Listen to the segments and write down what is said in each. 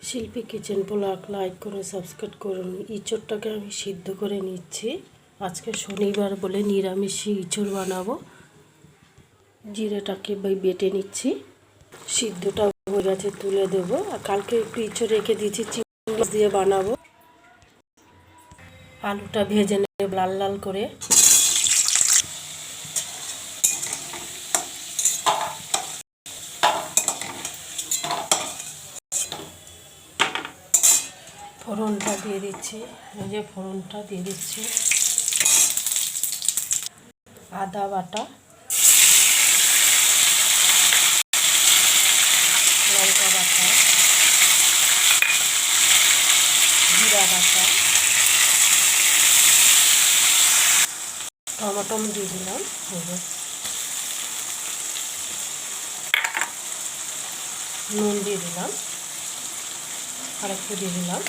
শিল্পী kitchen blog like করুন, subscribe করুন। ইঁচড়টাকে আমি সিদ্ধ করে নিচ্ছি। আজকে শনিবার বলে নিরামিষ ইঁচড় বানাবো। জিরাটাকে বেটে নিচ্ছি। সিদ্ধটা হয়ে গেছে, তুলে দেবো। আর কালকে একটু ইঁচড় রেখে দিয়েছি, চিংড়ি মাছ দিয়ে বানাবো। আলুটা ভেজে নেব লাল লাল করে। ফোড়নটা দিয়ে দিচ্ছি, এই যে ফোড়নটা দিয়ে দিচ্ছি। আদা বাটা, লঙ্কা বাটা, জিরা বাটা, টমেটো দিয়ে দিলাম, নুন দিয়ে দিলাম, আর একটু দিয়ে দিলাম,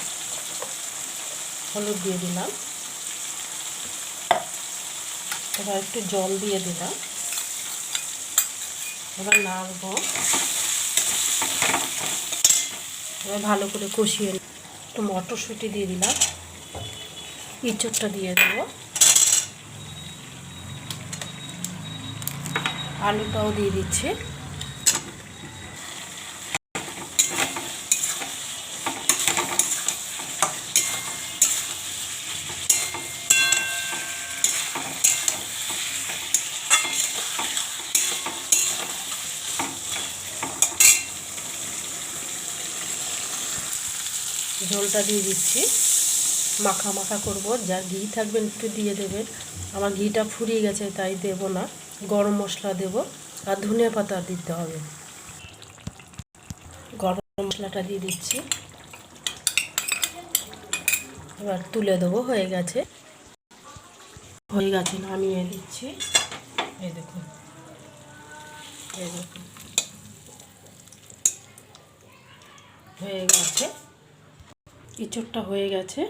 হলুদ দিয়ে দিলাম। এবার একটু জল দিয়ে দিলাম। এবার নাড়বো। এবার ভালো করে কষিয়ে একটু মটরশুঁটি দিয়ে দিলাম, ইঁচড়টা দিয়ে দেবো, আলুটাও দিয়ে দিচ্ছি। ঝোলটা দিয়ে দিচ্ছি, মাখা মাখা করব। যার ঘি থাকবেন একটু দিয়ে দেবেন। আমার ঘিটা ফুরিয়ে গেছে তাই দেব না। গরম মশলা দেব আর ধনিয়া পাতা দিতে হবে। গরম মশলাটা দিয়ে দিচ্ছি। এবার তুলে দেবো। হয়ে গেছে, নামিয়ে দিচ্ছি। এই দেখুন, হয়ে গেছে, ইঁচড়টা হয়ে গেছে।